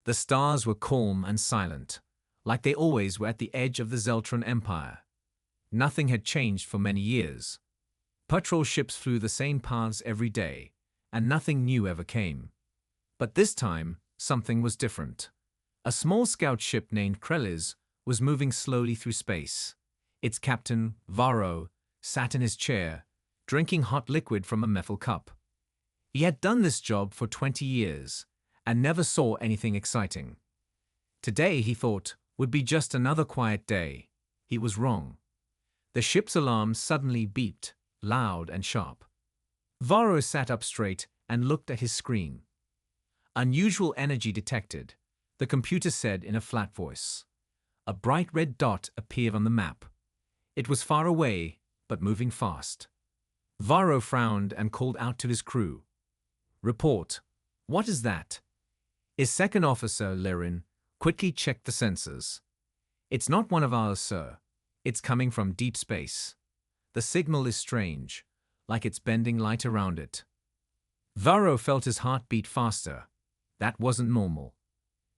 The stars were calm and silent, like they always were at the edge of the Zeltron Empire. Nothing had changed for many years. Patrol ships flew the same paths every day, and nothing new ever came. But this time, something was different. A small scout ship named Kreliz was moving slowly through space. Its captain, Varro, sat in his chair, drinking hot liquid from a metal cup. He had done this job for 20 years, and never saw anything exciting. Today, he thought, would be just another quiet day. He was wrong. The ship's alarm suddenly beeped, loud and sharp. Varro sat up straight and looked at his screen. Unusual energy detected, the computer said in a flat voice. A bright red dot appeared on the map. It was far away, but moving fast. Varro frowned and called out to his crew. "Report. What is that?" His second officer, Lirin, quickly checked the sensors. "It's not one of ours, sir. It's coming from deep space. The signal is strange, like it's bending light around it." Varro felt his heart beat faster. That wasn't normal.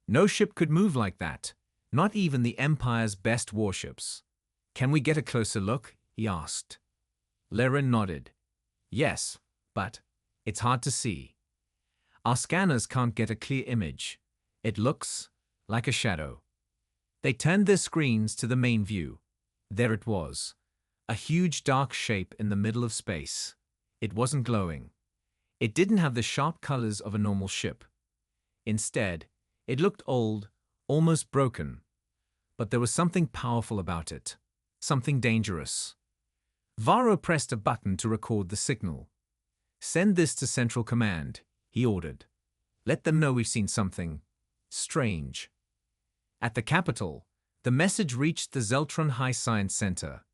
No ship could move like that, not even the Empire's best warships. "Can we get a closer look?" he asked. Lirin nodded. "Yes, but it's hard to see. Our scanners can't get a clear image. It looks like a shadow." They turned their screens to the main view. There it was, a huge dark shape in the middle of space. It wasn't glowing. It didn't have the sharp colors of a normal ship. Instead, it looked old, almost broken. But there was something powerful about it, something dangerous. Varro pressed a button to record the signal. "Send this to Central Command," he ordered. "Let them know we've seen something strange." At the capital, the message reached the Zeltron High Science Center.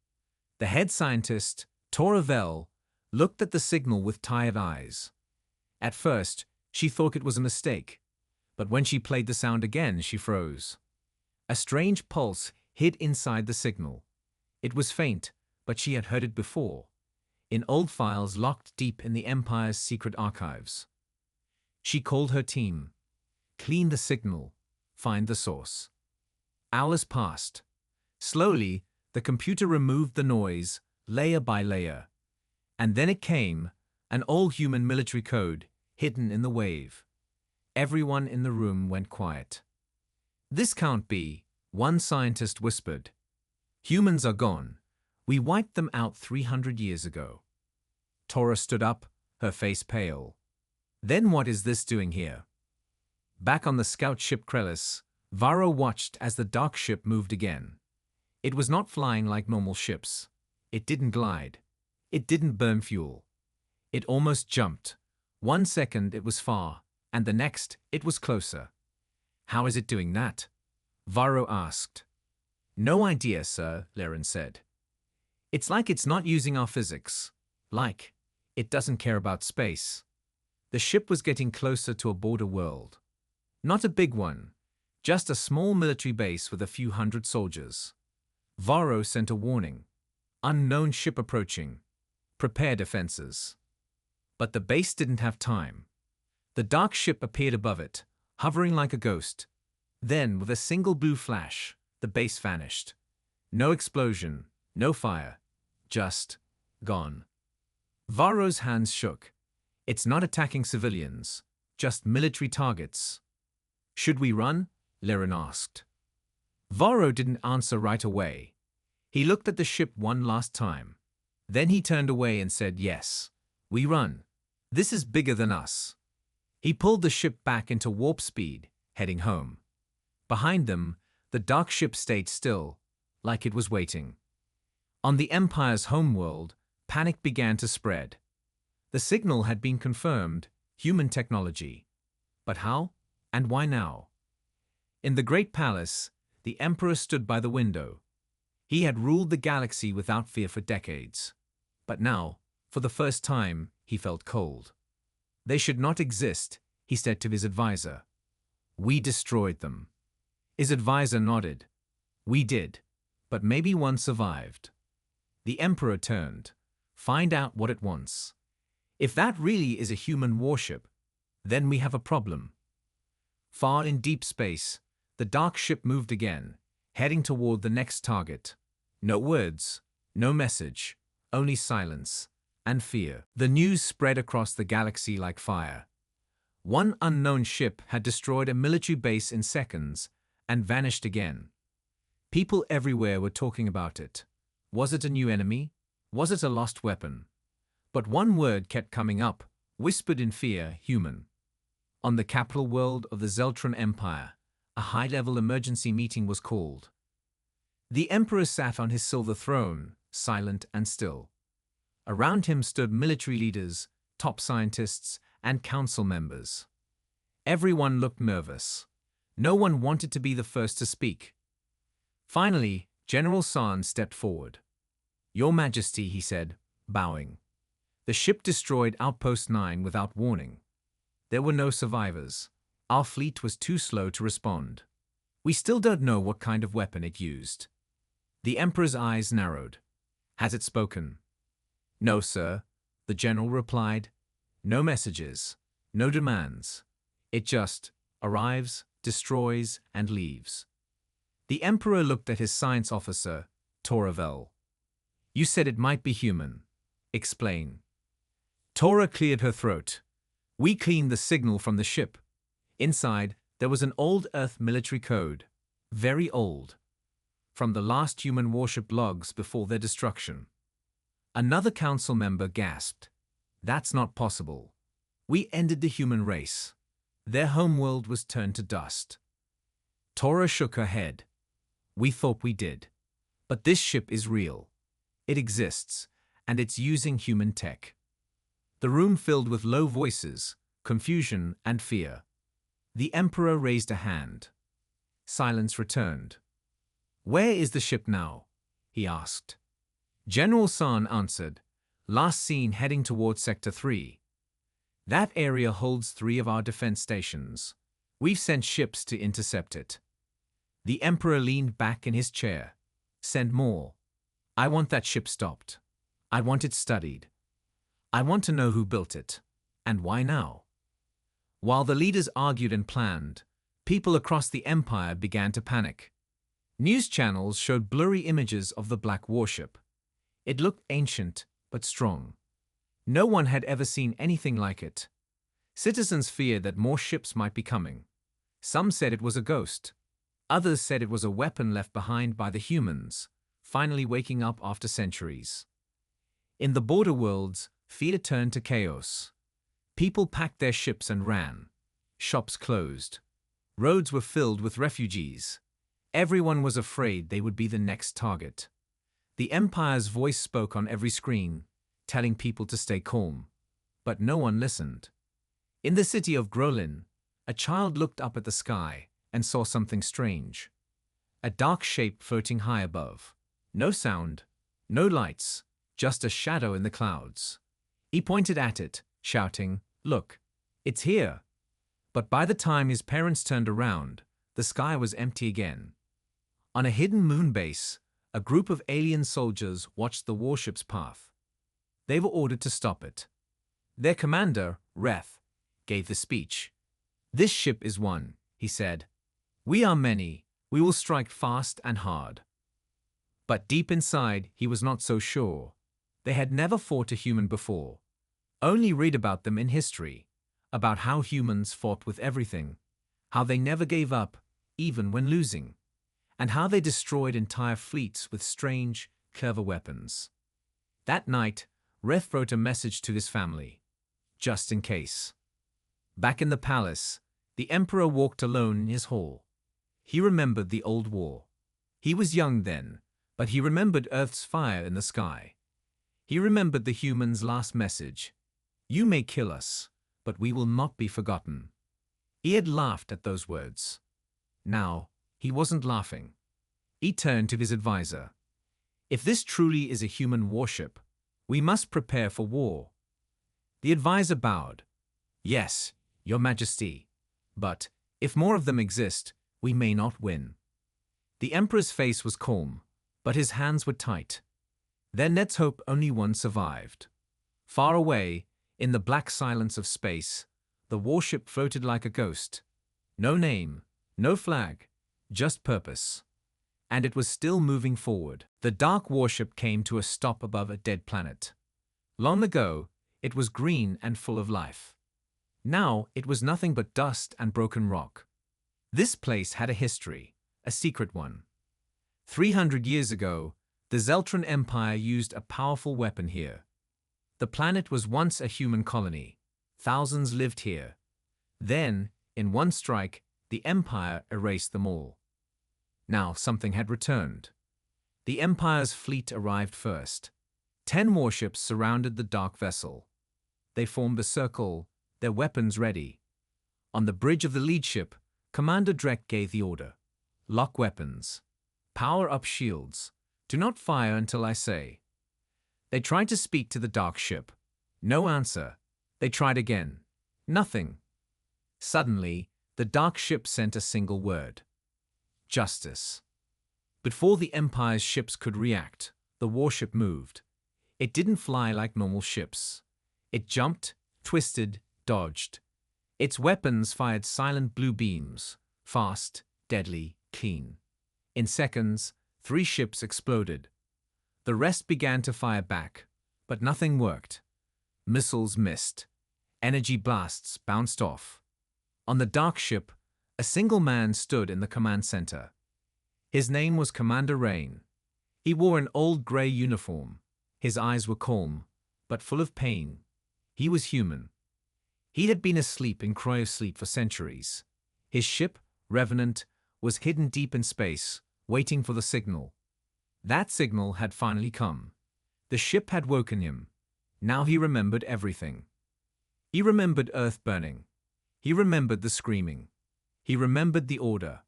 The head scientist, Toravel, looked at the signal with tired eyes. At first, she thought it was a mistake, but when she played the sound again, she froze. A strange pulse hid inside the signal. It was faint, but she had heard it before, in old files locked deep in the Empire's secret archives. She called her team. Clean the signal. Find the source. Hours passed. Slowly, the computer removed the noise, layer by layer. And then it came, an all-human military code, hidden in the wave. Everyone in the room went quiet. "This can't be," one scientist whispered. "Humans are gone. We wiped them out 300 years ago." Tora stood up, her face pale. "Then what is this doing here?" Back on the scout ship Kreliz, Varro watched as the dark ship moved again. It was not flying like normal ships. It didn't glide. It didn't burn fuel. It almost jumped. 1 second it was far, and the next it was closer. "How is it doing that?" Varro asked. "No idea, sir," Lirin said. "It's like it's not using our physics. Like, it doesn't care about space." The ship was getting closer to a border world. Not a big one, just a small military base with a few hundred soldiers. Varro sent a warning. "Unknown ship approaching. Prepare defenses." But the base didn't have time. The dark ship appeared above it, hovering like a ghost. Then, with a single blue flash, the base vanished. No explosion, no fire, just gone. Varro's hands shook. "It's not attacking civilians, just military targets." "Should we run?" Lirin asked. Varro didn't answer right away. He looked at the ship one last time. Then he turned away and said, "Yes, we run. This is bigger than us." He pulled the ship back into warp speed, heading home. Behind them, the dark ship stayed still, like it was waiting. On the Empire's homeworld, panic began to spread. The signal had been confirmed, human technology. But how? And why now? In the Great Palace, the Emperor stood by the window. He had ruled the galaxy without fear for decades. But now, for the first time, he felt cold. "They should not exist," he said to his advisor. "We destroyed them." His advisor nodded. "We did, but maybe one survived." The Emperor turned. "Find out what it wants. If that really is a human warship, then we have a problem." Far in deep space, the dark ship moved again, heading toward the next target. No words, no message, only silence and fear. The news spread across the galaxy like fire. One unknown ship had destroyed a military base in seconds and vanished again. People everywhere were talking about it. Was it a new enemy? Was it a lost weapon? But one word kept coming up, whispered in fear: human. On the capital world of the Zeltron Empire, a high-level emergency meeting was called. The Emperor sat on his silver throne, silent and still. Around him stood military leaders, top scientists, and council members. Everyone looked nervous. No one wanted to be the first to speak. Finally, General San stepped forward. "Your Majesty," he said, bowing. "The ship destroyed Outpost 9 without warning. There were no survivors. Our fleet was too slow to respond. We still don't know what kind of weapon it used." The Emperor's eyes narrowed. "Has it spoken?" "No, sir," the general replied. "No messages, no demands. It just arrives, destroys, and leaves." The Emperor looked at his science officer, Toravel. "You said it might be human. Explain." Tora cleared her throat. "We cleaned the signal from the ship. Inside, there was an old Earth military code. Very old. From the last human warship logs before their destruction." Another council member gasped. "That's not possible. We ended the human race. Their homeworld was turned to dust." Tora shook her head. "We thought we did. But this ship is real. It exists, and it's using human tech." The room filled with low voices, confusion, and fear. The Emperor raised a hand. Silence returned. "Where is the ship now?" he asked. General San answered, "Last seen heading toward Sector 3. That area holds 3 of our defense stations. We've sent ships to intercept it." The Emperor leaned back in his chair. "Send more. I want that ship stopped. I want it studied. I want to know who built it, and why now." While the leaders argued and planned, people across the Empire began to panic. News channels showed blurry images of the Black Warship. It looked ancient, but strong. No one had ever seen anything like it. Citizens feared that more ships might be coming. Some said it was a ghost. Others said it was a weapon left behind by the humans, finally waking up after centuries. In the border worlds, fear turned to chaos. People packed their ships and ran. Shops closed. Roads were filled with refugees. Everyone was afraid they would be the next target. The Empire's voice spoke on every screen, telling people to stay calm. But no one listened. In the city of Grolin, a child looked up at the sky and saw something strange. A dark shape floating high above. No sound, no lights, just a shadow in the clouds. He pointed at it, shouting, "Look, it's here." But by the time his parents turned around, the sky was empty again. On a hidden moon base, a group of alien soldiers watched the warship's path. They were ordered to stop it. Their commander, Reth, gave the speech. "This ship is one," he said. "We are many. We will strike fast and hard." But deep inside, he was not so sure. They had never fought a human before. Only read about them in history, about how humans fought with everything, how they never gave up, even when losing, and how they destroyed entire fleets with strange, clever weapons. That night, Reth wrote a message to his family, just in case. Back in the palace, the Emperor walked alone in his hall. He remembered the old war. He was young then, but he remembered Earth's fire in the sky. He remembered the humans' last message: "You may kill us, but we will not be forgotten." He had laughed at those words. Now, he wasn't laughing. He turned to his advisor. "If this truly is a human warship, we must prepare for war." The advisor bowed. "Yes, Your Majesty. But, if more of them exist, we may not win." The Emperor's face was calm, but his hands were tight. Then let's hope only one survived. Far away, in the black silence of space, the warship floated like a ghost. No name, no flag, just purpose. And it was still moving forward. The dark warship came to a stop above a dead planet. Long ago, it was green and full of life. Now, it was nothing but dust and broken rock. This place had a history, a secret one. 300 years ago, the Zeltron Empire used a powerful weapon here. The planet was once a human colony. Thousands lived here. Then, in one strike, the Empire erased them all. Now something had returned. The Empire's fleet arrived first. 10 warships surrounded the dark vessel. They formed a circle, their weapons ready. On the bridge of the lead ship, Commander Drek gave the order. Lock weapons. Power up shields. Do not fire until I say. They tried to speak to the dark ship. No answer. They tried again. Nothing. Suddenly, the dark ship sent a single word. Justice. Before the Empire's ships could react, the warship moved. It didn't fly like normal ships. It jumped, twisted, dodged. Its weapons fired silent blue beams, fast, deadly, clean. In seconds, 3 ships exploded. The rest began to fire back, but nothing worked. Missiles missed. Energy blasts bounced off. On the dark ship, a single man stood in the command center. His name was Commander Rain. He wore an old gray uniform. His eyes were calm, but full of pain. He was human. He had been asleep in cryosleep for centuries. His ship, Revenant, was hidden deep in space, waiting for the signal. That signal had finally come. The ship had woken him. Now he remembered everything. He remembered Earth burning. He remembered the screaming. He remembered the order.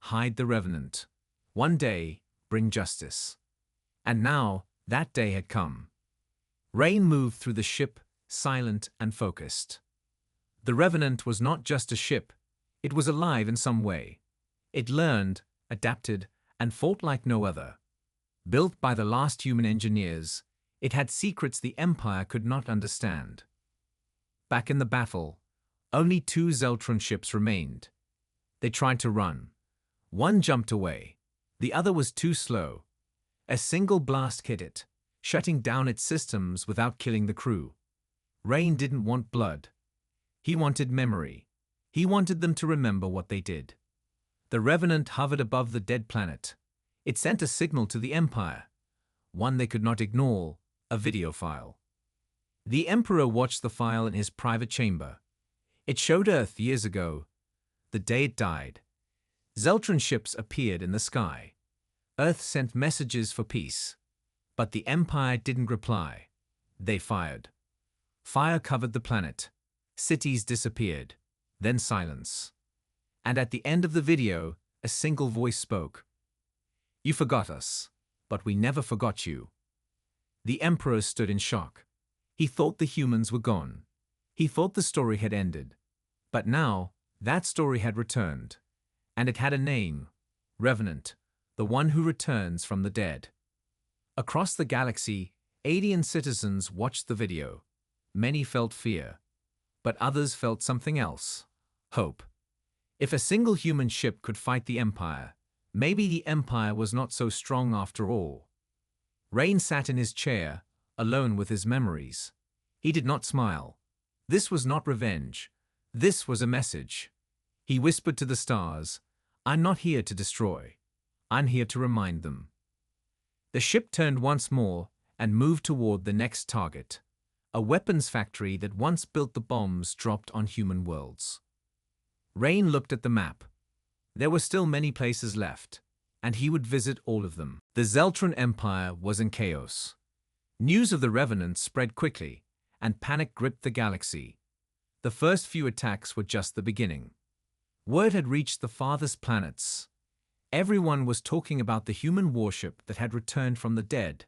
Hide the Revenant. One day, bring justice. And now, that day had come. Rain moved through the ship, silent and focused. The Revenant was not just a ship. It was alive in some way. It learned, adapted, and fought like no other. Built by the last human engineers, it had secrets the Empire could not understand. Back in the battle, only 2 Zeltron ships remained. They tried to run. One jumped away. The other was too slow. A single blast hit it, shutting down its systems without killing the crew. Rain didn't want blood. He wanted memory. He wanted them to remember what they did. The Revenant hovered above the dead planet. It sent a signal to the Empire, one they could not ignore, a video file. The Emperor watched the file in his private chamber. It showed Earth years ago, the day it died. Zeltron ships appeared in the sky. Earth sent messages for peace. But the Empire didn't reply. They fired. Fire covered the planet. Cities disappeared. Then silence. And at the end of the video, a single voice spoke. You forgot us, but we never forgot you. The Emperor stood in shock. He thought the humans were gone. He thought the story had ended. But now, that story had returned. And it had a name. Revenant, the one who returns from the dead. Across the galaxy, alien citizens watched the video. Many felt fear. But others felt something else. Hope. If a single human ship could fight the Empire, maybe the Empire was not so strong after all. Rain sat in his chair, alone with his memories. He did not smile. This was not revenge. This was a message. He whispered to the stars, I'm not here to destroy. I'm here to remind them. The ship turned once more and moved toward the next target, a weapons factory that once built the bombs dropped on human worlds. Rain looked at the map. There were still many places left, and he would visit all of them. The Zeltron Empire was in chaos. News of the Revenant spread quickly, and panic gripped the galaxy. The first few attacks were just the beginning. Word had reached the farthest planets. Everyone was talking about the human warship that had returned from the dead,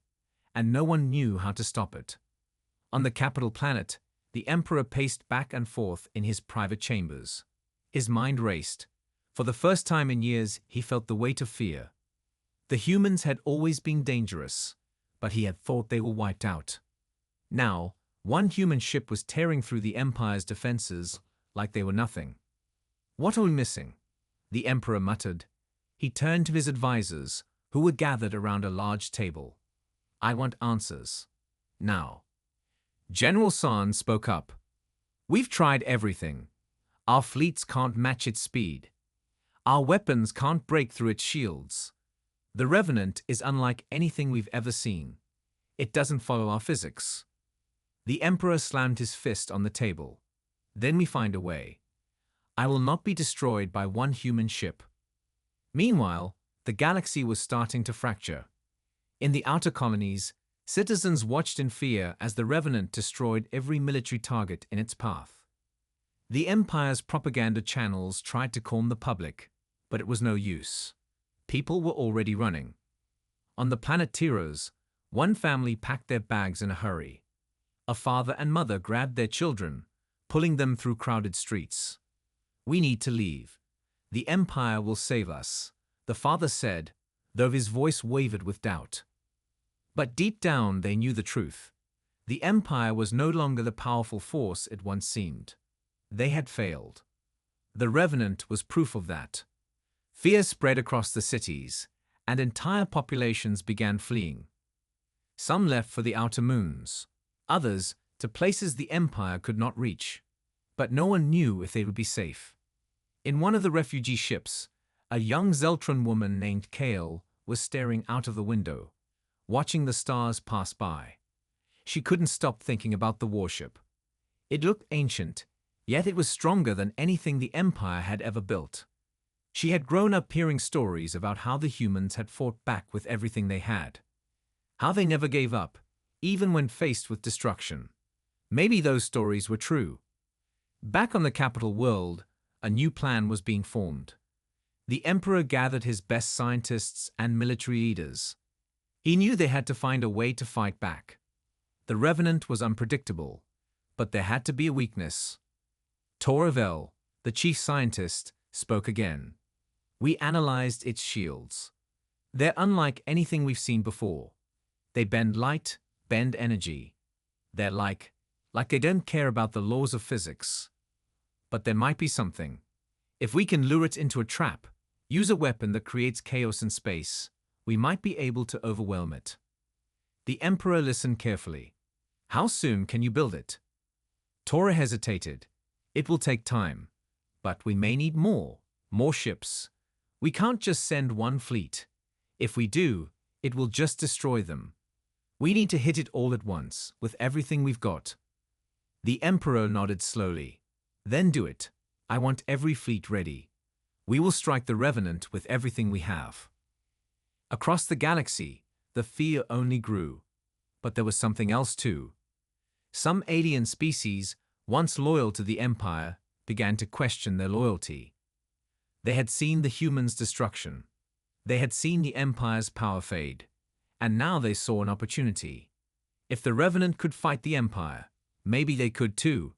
and no one knew how to stop it. On the capital planet, the Emperor paced back and forth in his private chambers. His mind raced. For the first time in years, he felt the weight of fear. The humans had always been dangerous, but he had thought they were wiped out. Now, one human ship was tearing through the Empire's defenses like they were nothing. What are we missing? The emperor muttered. He turned to his advisors, who were gathered around a large table. I want answers. Now. General San spoke up. We've tried everything. Our fleets can't match its speed. Our weapons can't break through its shields. The Revenant is unlike anything we've ever seen. It doesn't follow our physics. The emperor slammed his fist on the table. Then we find a way. I will not be destroyed by one human ship. Meanwhile, the galaxy was starting to fracture. In the outer colonies, citizens watched in fear as the Revenant destroyed every military target in its path. The Empire's propaganda channels tried to calm the public, but it was no use. People were already running. On the planet Tyros, one family packed their bags in a hurry. A father and mother grabbed their children, pulling them through crowded streets. We need to leave. The Empire will save us, the father said, though his voice wavered with doubt. But deep down they knew the truth. The Empire was no longer the powerful force it once seemed. They had failed. The Revenant was proof of that. Fear spread across the cities, and entire populations began fleeing. Some left for the outer moons, others to places the Empire could not reach. But no one knew if they would be safe. In one of the refugee ships, a young Zeltron woman named Kale was staring out of the window, watching the stars pass by. She couldn't stop thinking about the warship. It looked ancient, yet it was stronger than anything the Empire had ever built. She had grown up hearing stories about how the humans had fought back with everything they had. How they never gave up, even when faced with destruction. Maybe those stories were true. Back on the capital world, a new plan was being formed. The Emperor gathered his best scientists and military leaders. He knew they had to find a way to fight back. The Revenant was unpredictable, but there had to be a weakness. Toravel, the chief scientist, spoke again. We analyzed its shields. They're unlike anything we've seen before. They bend light, bend energy. They're like they don't care about the laws of physics. But there might be something. If we can lure it into a trap, use a weapon that creates chaos in space, we might be able to overwhelm it. The Emperor listened carefully. How soon can you build it? Tora hesitated. It will take time. But we may need more ships. We can't just send one fleet. If we do, it will just destroy them. We need to hit it all at once, with everything we've got. The Emperor nodded slowly. Then do it. I want every fleet ready. We will strike the Revenant with everything we have. Across the galaxy, the fear only grew. But there was something else too. Some alien species, once loyal to the Empire, began to question their loyalty. They had seen the humans' destruction. They had seen the Empire's power fade. And now they saw an opportunity. If the Revenant could fight the Empire, maybe they could too.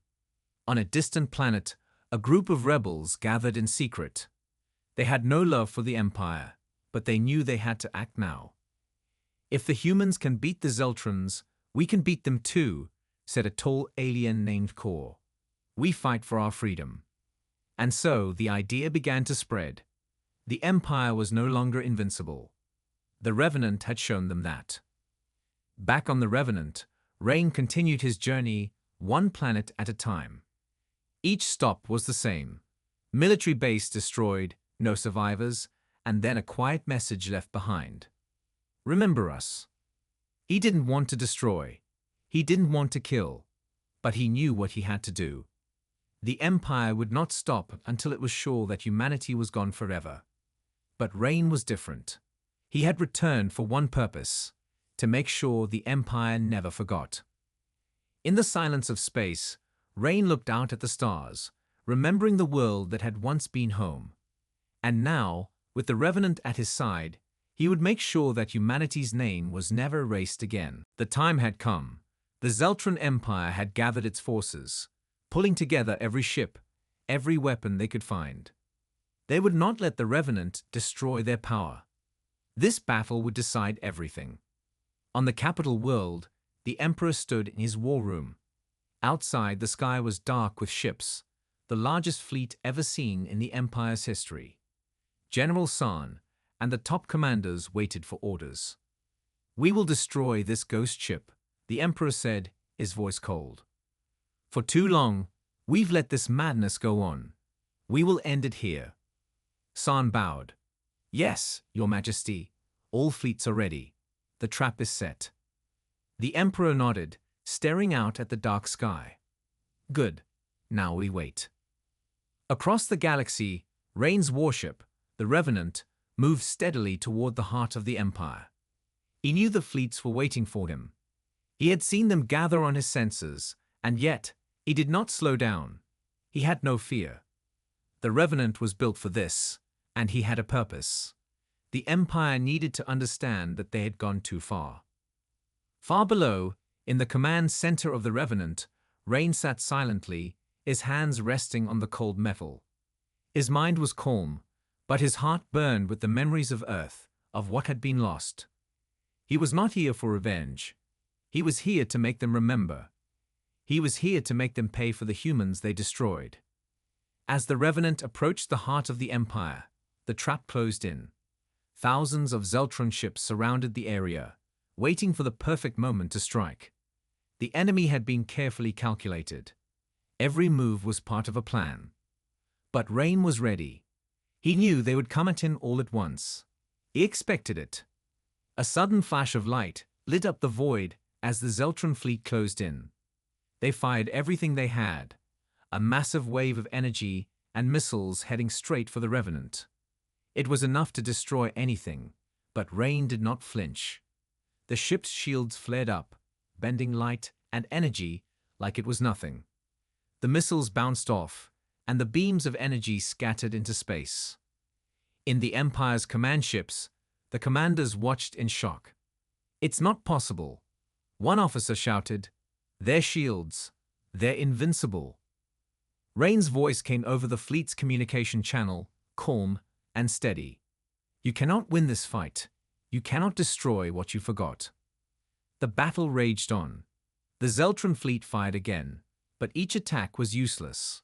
On a distant planet, a group of rebels gathered in secret. They had no love for the Empire, but they knew they had to act now. If the humans can beat the Zeltrons, we can beat them too, said a tall alien named Kor. We fight for our freedom. And so the idea began to spread. The Empire was no longer invincible. The Revenant had shown them that. Back on the Revenant, Rain continued his journey, one planet at a time. Each stop was the same. Military base destroyed, no survivors, and then a quiet message left behind. Remember us. He didn't want to destroy. He didn't want to kill. But he knew what he had to do. The Empire would not stop until it was sure that humanity was gone forever. But Rain was different. He had returned for one purpose, to make sure the Empire never forgot. In the silence of space, Rain looked out at the stars, remembering the world that had once been home. And now, with the Revenant at his side, he would make sure that humanity's name was never erased again. The time had come. The Zeltron Empire had gathered its forces, pulling together every ship, every weapon they could find. They would not let the Revenant destroy their power. This battle would decide everything. On the capital world, the Emperor stood in his war room. Outside, the sky was dark with ships, the largest fleet ever seen in the Empire's history. General San and the top commanders waited for orders. "We will destroy this ghost ship," the Emperor said, his voice cold. "For too long, we've let this madness go on. We will end it here." San bowed. "Yes, Your Majesty. All fleets are ready. The trap is set." The Emperor nodded, staring out at the dark sky. "Good. Now we wait." Across the galaxy, Rain's warship, the Revenant, moved steadily toward the heart of the Empire. He knew the fleets were waiting for him. He had seen them gather on his sensors, and yet he did not slow down. He had no fear. The Revenant was built for this, and he had a purpose. The Empire needed to understand that they had gone too far. Far below, in the command center of the Revenant, Rain sat silently, his hands resting on the cold metal. His mind was calm, but his heart burned with the memories of Earth, of what had been lost. He was not here for revenge. He was here to make them remember. He was here to make them pay for the humans they destroyed. As the Revenant approached the heart of the Empire, the trap closed in. Thousands of Zeltron ships surrounded the area, waiting for the perfect moment to strike. The enemy had been carefully calculated. Every move was part of a plan. But Rain was ready. He knew they would come at him all at once. He expected it. A sudden flash of light lit up the void as the Zeltron fleet closed in. They fired everything they had, a massive wave of energy and missiles heading straight for the Revenant. It was enough to destroy anything, but Rain did not flinch. The ship's shields flared up, bending light and energy like it was nothing. The missiles bounced off, and the beams of energy scattered into space. In the Empire's command ships, the commanders watched in shock. "It's not possible," one officer shouted. "Their shields, they're invincible." Rain's voice came over the fleet's communication channel, calm and steady. "You cannot win this fight. You cannot destroy what you forgot." The battle raged on. The Zeltron fleet fired again, but each attack was useless.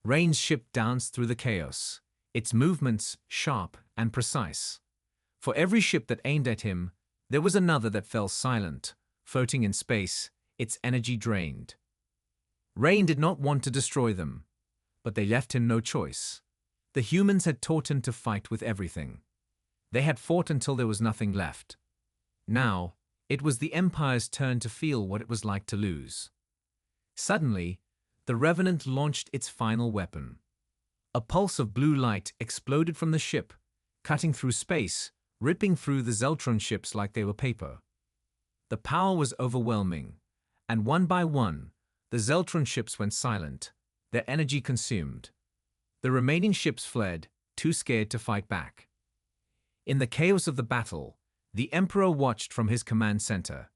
Rain's ship danced through the chaos, its movements sharp and precise. For every ship that aimed at him, there was another that fell silent, floating in space, its energy drained. Rain did not want to destroy them, but they left him no choice. The humans had taught him to fight with everything. They had fought until there was nothing left. Now, it was the Empire's turn to feel what it was like to lose. Suddenly, the Revenant launched its final weapon. A pulse of blue light exploded from the ship, cutting through space, ripping through the Zeltron ships like they were paper. The power was overwhelming, and one by one, the Zeltron ships went silent, their energy consumed. The remaining ships fled, too scared to fight back. In the chaos of the battle, the Emperor watched from his command center.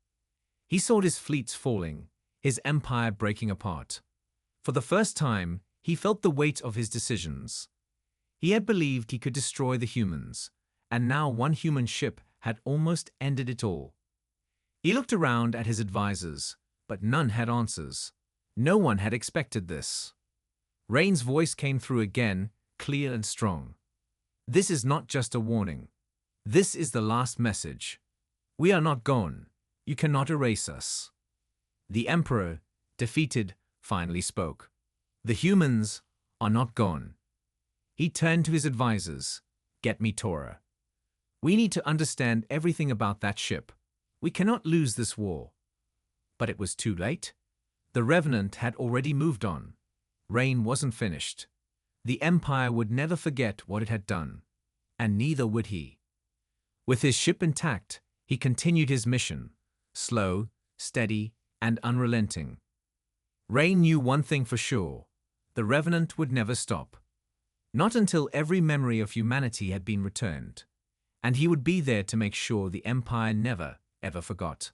He saw his fleets falling, his empire breaking apart. For the first time, he felt the weight of his decisions. He had believed he could destroy the humans, and now one human ship had almost ended it all. He looked around at his advisors, but none had answers. No one had expected this. Rain's voice came through again, clear and strong. "This is not just a warning. This is the last message. We are not gone. You cannot erase us." The Emperor, defeated, finally spoke. "The humans are not gone." He turned to his advisors. "Get me Torah. We need to understand everything about that ship. We cannot lose this war." But it was too late. The Revenant had already moved on. Rain wasn't finished. The Empire would never forget what it had done, and neither would he. With his ship intact, he continued his mission, slow, steady, and unrelenting. Rain knew one thing for sure: the Revenant would never stop. Not until every memory of humanity had been returned. And he would be there to make sure the Empire never, ever forgot.